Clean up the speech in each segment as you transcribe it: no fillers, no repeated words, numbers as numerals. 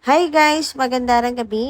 Hi guys! Magandang gabi!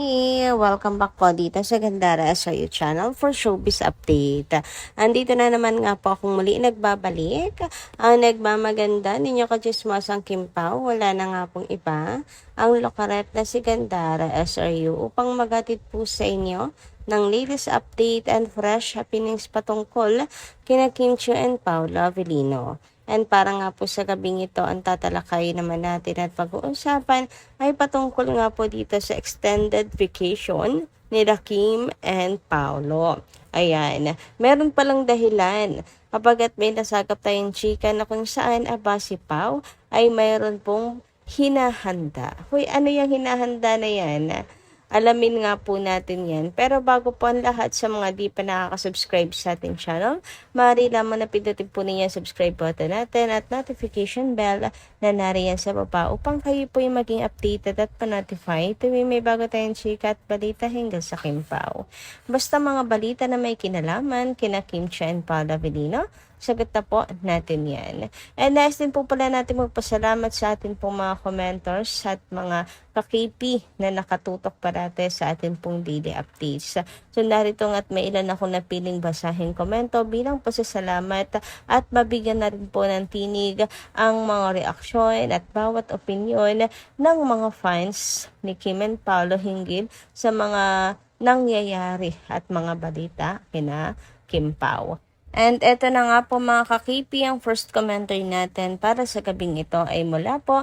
Welcome back po dito sa Gandara SRU channel for showbiz update. Andito na naman nga po akong muli nagbabalik. Ang nagmamaganda ninyo kachismosang Kim Pao, wala na nga pong iba. Ang lokaret na si Gandara SRU upang magatid po sa inyo ng latest update and fresh happenings patungkol kina Kim Chiu and Paolo Avellino. And para nga po sa gabing ito, ang tatalakay naman natin at pag-uusapan ay patungkol nga po dito sa extended vacation ni Kim and Paolo. Ayan, meron palang dahilan kapag at may nasagap tayong chika na kung saan si Pao ay mayroon pong hinahanda. Hoy, ano yung hinahanda na yan? Alamin nga po natin yan. Pero bago po ang lahat sa mga di pa nakaka-subscribe sa ating channel, maaari lamang na pindutin po ninyo ang subscribe button natin at notification bell na nariyan sa baba upang kayo po yung maging updated at pa-notify tuwing may bago tayong chika at balita hinggil sa Kim Pao. Basta mga balita na may kinalaman kina Kim Chiu and Paolo Avellino, sagot na po natin yan. And last din po pala natin magpasalamat sa atin pong mga commentors at mga ka-KP na nakatutok parate sa atin pong daily updates. So narito at may ilan akong napiling basahin komento bilang pasasalamat at mabigyan na rin po ng tinig ang mga reaksyon at bawat opinyon ng mga fans ni Kim and Paolo hinggil sa mga nangyayari at mga balita kina Kim Pao. And eto na nga po mga kakipi, ang first commentary natin para sa gabing ito ay mula po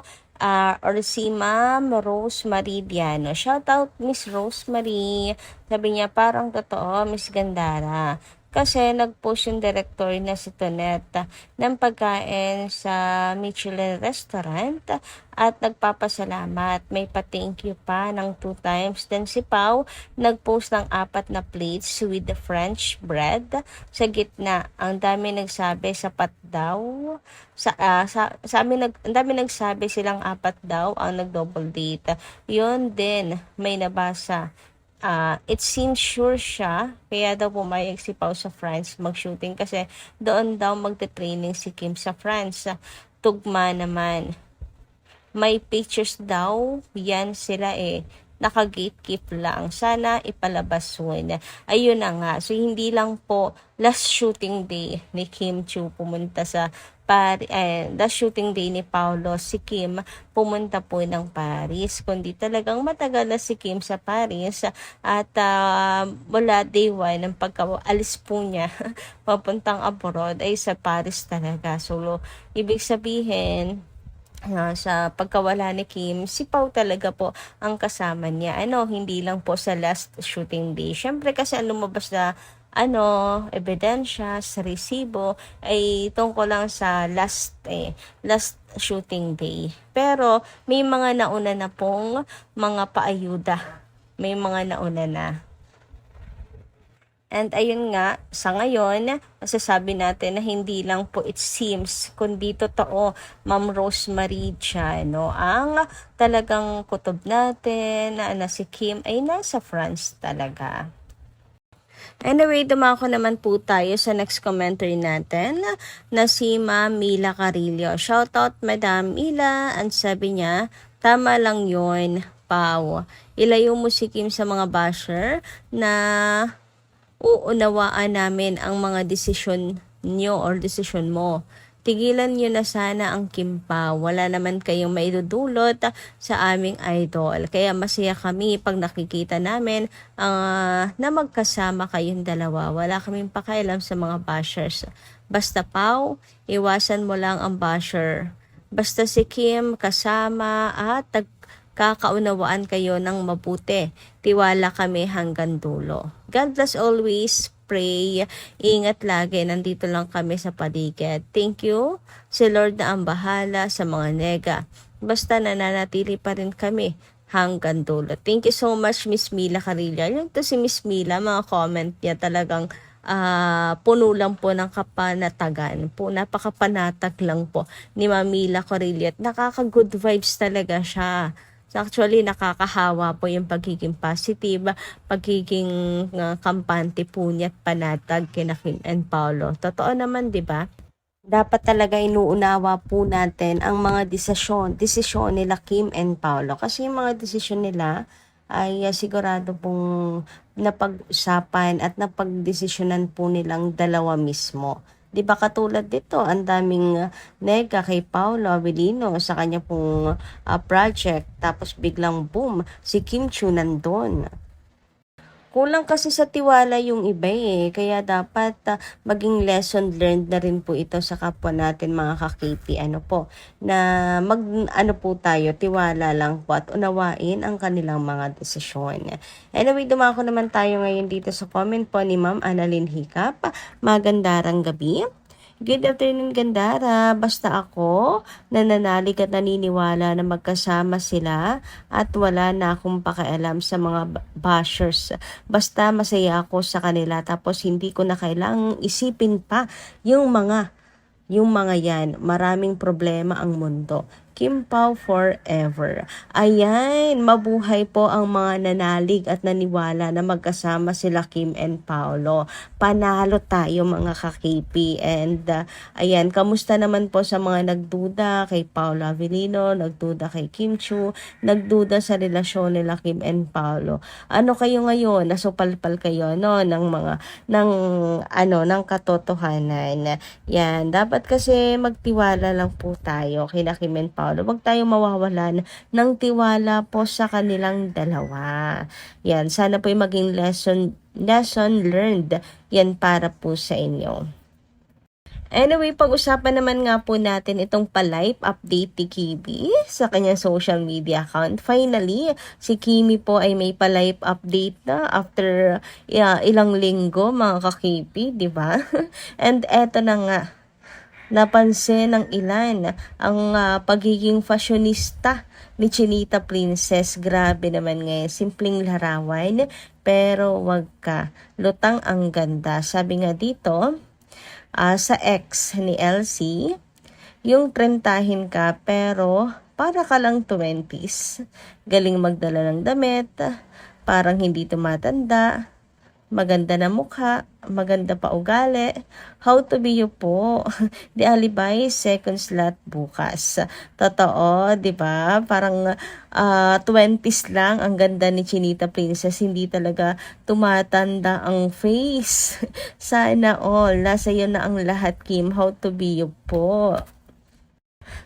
or si Ma'am Rosemary Diano. Shout out Miss Rosemary. Sabi niya parang totoo Miss Gandara. Kasi nag-post yung director na si Tonette ng pagkain sa Michelin restaurant at nagpapasalamat. May pa-thank you pa ng 2 times. Then si Pao nag-post ng 4 na plates with the French bread sa gitna. Ang dami nagsabi sapat daw. Ang dami nagsabi silang 4 daw ang nag-double date. Yun din may nabasa. It seems sure siya, kaya daw pumayag si Pao sa France mag-shooting kasi doon daw magte-training si Kim sa France. Tugma naman. May pictures daw, yan sila naka-gatekeep lang. Sana ipalabas yun. Ayun na nga. So, hindi lang po last shooting day ni Kim Chiu pumunta sa last shooting day ni Paolo, si Kim pumunta po ng Paris. Kundi talagang matagal na si Kim sa Paris at mula day 1 ng pagkaalis po niya papuntang abroad ay sa Paris talaga. So, ibig sabihin, sa pagkawala ni Kim, si Pao talaga po ang kasama niya. Hindi lang po sa last shooting day. Syempre kasi lumabas na ebidensya sa resibo ay tungkol lang sa last shooting day. Pero may mga nauna na pong mga paayuda. May mga nauna na. And ayun nga, sa ngayon, masasabi natin na hindi lang po it seems, kundi totoo, Ma'am Rosemary Diano, ang talagang kutob natin na si Kim ay nasa France talaga. Anyway, dumako naman po tayo sa next commentary natin na si Ma'am Mila Carillo. Shoutout Madam Mila, and sabi niya, tama lang yun, Pao. Ilayo mo si Kim sa mga basher na uunawaan namin ang mga desisyon nyo or desisyon mo. Tigilan nyo na sana ang Kim Pao. Wala naman kayong maidudulot sa aming idol. Kaya masaya kami pag nakikita namin na magkasama kayong dalawa. Wala kaming pakialam sa mga bashers. Basta Pao, iwasan mo lang ang basher. Basta si Kim kasama at kakaunawaan kayo ng mabuti. Tiwala kami hanggang dulo. God bless always. Pray. Ingat lagi. Nandito lang kami sa paligid. Thank you. Si Lord na ang bahala sa mga nega. Basta nananatili pa rin kami hanggang dulo. Thank you so much, Miss Mila Carillo. Yung to si Miss Mila, mga comment niya talagang puno lang po ng kapanatagan po, napakapanatag lang po ni Mamila Carillo at nakaka-good vibes talaga siya. So actually, nakakahawa po yung pagiging positive, pagiging kampante po niya at panatag kina Kim and Paolo. Totoo naman, di ba? dapat talaga inuunawa po natin ang mga desisyon nila Kim and Paolo. Kasi yung mga desisyon nila ay sigurado pong napag-usapan at napagdesisyonan po nilang dalawa mismo. 'Di ba katulad dito, ang daming nega kay Paolo Avellino sa kanya pong project, tapos biglang boom, si Kim Chiu nandun. Kulang kasi sa tiwala yung iba eh. Kaya dapat maging lesson learned na rin po ito sa kapwa natin mga ka-KP. Ano po, na ano po tayo, tiwala lang po at unawain ang kanilang mga desisyon. Anyway, dumako naman tayo ngayon dito sa comment po ni Ma'am Annalyn Hicap. Magandarang gabi. Good afternoon, Gandara. Basta ako, nananalig at naniniwala na magkasama sila at wala na akong pakialam sa mga bashers. Basta masaya ako sa kanila, tapos hindi ko na kailangang isipin pa yung mga yan. Maraming problema ang mundo. Kim Pao forever. Ayan, mabuhay po ang mga nanalig at naniwala na magkasama sila Kim and Paolo. Panalo tayo mga ka-KP. And ayan, kamusta naman po sa mga nagduda kay Paolo Avellino, nagduda kay Kim Chiu, nagduda sa relasyon nila Kim and Paolo. Ano kayo ngayon? Nasupalpal kayo no ng katotohanan. Yan, dapat kasi magtiwala lang po tayo kina Kim and Paolo. Huwag tayong mawawalan ng tiwala po sa kanilang dalawa. Yan, sana po yung maging lesson learned yan para po sa inyo. Anyway, pag-usapan naman nga po natin itong pa-live update ni Kimi sa kanyang social media account. Finally, si Kimi po ay may pa-live update na after ilang linggo mga ka-KP, di ba? And eto na nga, napansin ng ilan ang pagiging fashionista ni Chinita Princess. Grabe naman ngayon, simpleng larawan, pero wag ka, lutang ang ganda. Sabi nga dito, sa ex ni Elsie, yung trentahin ka pero para ka lang 20s. Galing magdala ng damit, parang hindi tumatanda, maganda na mukha, maganda pa ugali. How to be you po. Di alibay, second slot bukas. Totoo, di ba? Parang 20s lang ang ganda ni Chinita Princess. Hindi talaga tumatanda ang face. Sana all. Nasa iyo na ang lahat, Kim. How to be you po.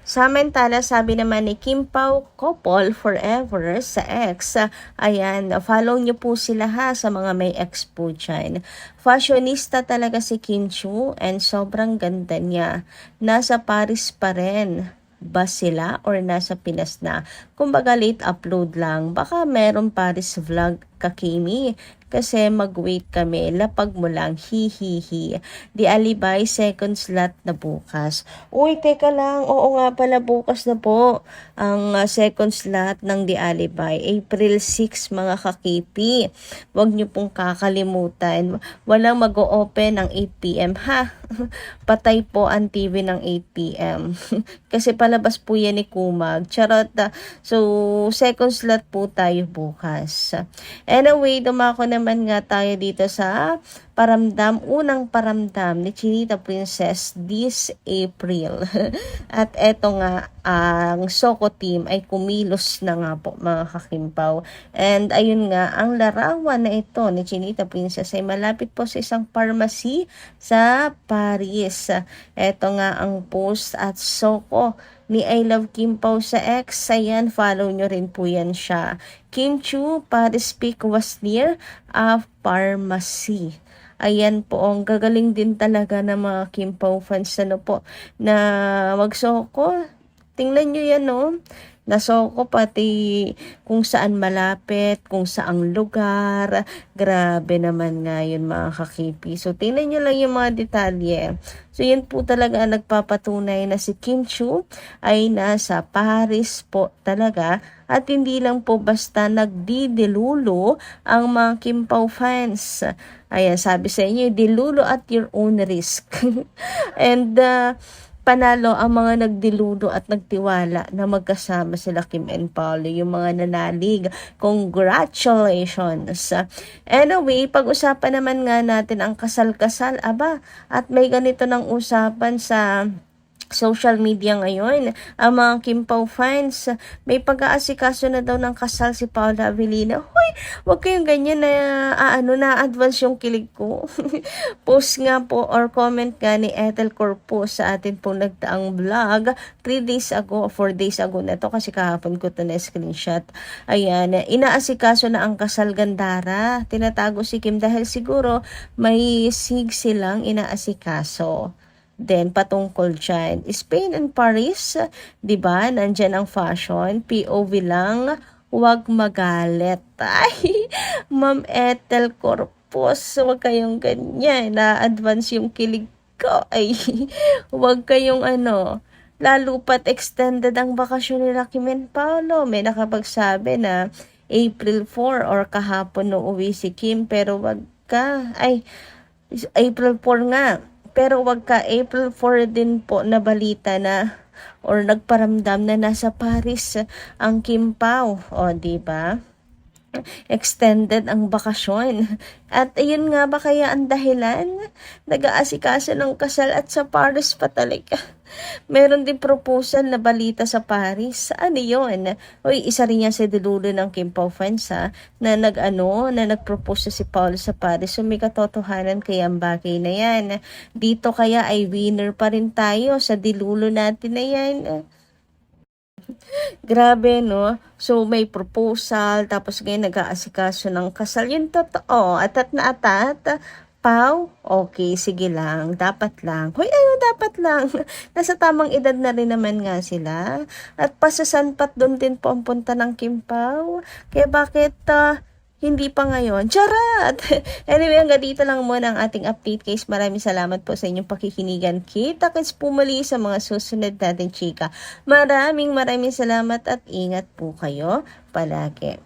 Samantala, sabi naman ni Kim Pao, couple forever sa ex. Ayan, follow niyo po sila ha sa mga may ex po dyan. Fashionista talaga si Kim Chiu and sobrang ganda niya. Nasa Paris pa rin ba sila or nasa Pinas na? Kumbaga late upload lang. Baka meron Paris vlog ka, Kimi. Kasi mag-wait kami, lapag mo lang, hihihi. Di alibay, second slot na bukas. Uy, teka lang, oo nga pala bukas na po ang second slot ng Di Alibay. April 6 mga ka-KP. Huwag niyo pong kakalimutan. Walang mag-o-open ng 8pm ha. Patay po ang TV ng 8pm. Kasi palabas po yan ni Kumag. Charot. So, second slot po tayo bukas. Anyway, dumako naman nga tayo dito sa unang paramdam ni Chinita Princess this April. At eto nga, ang Soko team ay kumilos na nga po mga kakimpaw. And ayun nga, ang larawan na ito ni Chinita Princess ay malapit po sa isang pharmacy sa Paris. Eto nga ang post at Soko ni I Love Kim Pao sa X. Ayan, follow nyo rin po yan siya. Kim Chiu, Paris Peak was near a pharmacy. Ayan po, ang gagaling din talaga ng mga Kim Pao fans na magsoko. Tingnan nyo yan no. Nasoko pati kung saan malapit, kung saang lugar. Grabe naman nga yun mga kakipi. So tingnan nyo lang yung mga detalye. So yun po talaga ang nagpapatunay na si Kim Chiu ay nasa Paris po talaga. At hindi lang po basta nagdidilulo ang mga Kim Pao fans. Ayan, sabi sa inyo, dilulo at your own risk. And panalo ang mga nagdiludo at nagtiwala na magkasama sila Kim and Paolo, yung mga nanalig. Congratulations! Anyway, pag-usapan naman nga natin ang kasal-kasal, aba, at may ganito ng usapan sa social media ngayon. Ang mga Kim Pao fans, may pag-aasikaso na daw ng kasal si Paula Avellino. Hoy, wag kayong ganyan na na-advance yung kilig ko. Post nga po or comment nga ni Ethel Corpo sa atin pong nagdaang vlog 3 days ago, 4 days ago na to kasi kahapon ko to na screenshot. Ayan, inaasikaso na ang kasal Gandara. Tinatago si Kim dahil siguro may sig silang inaasikaso. Then, patungkol dyan, Spain and Paris, di ba? Nandyan ang fashion, POV lang, huwag magalit. Ay, Ma'am Ethel Corpus, huwag kayong ganyan, na-advance yung kilig ko. Ay, huwag kayong lalo pat extended ang bakasyon nila Kim and Paolo. May nakapagsabi na April 4 or kahapon no uwi si Kim, pero wag ka. Ay, April 4 nga. Pero wag ka, April 4 din po na balita na or nagparamdam na nasa Paris ang Kim Pao. O, di ba? Extended ang bakasyon. At ayun nga ba kaya ang dahilan? Nag-aasikaso ng kasal at sa Paris pa talaga. Meron din proposal na balita sa Paris. Ano yun? Uy, isa rin yan sa dilulo ng Kim Pao fans na nag-propose si Paul sa Paris. So may katotohanan kaya ang bagay na yan. Dito kaya ay winner pa rin tayo sa dilulo natin na yan. Grabe, no? So, may proposal, tapos ngayon nag-aasikaso ng kasal. Yun totoo. Atat na atat. Pau? Okay, sige lang. Dapat lang. Hoy, dapat lang? Nasa tamang edad na rin naman nga sila. At pasasanpat doon din po ang punta ng Kim Pao. Kaya bakit hindi pa ngayon? Charat! Anyway, hanggang dito lang muna ang ating update case. Maraming salamat po sa inyong pakikinigan. Kita-kits po muli sa mga susunod natin, chika. Maraming salamat at ingat po kayo palagi.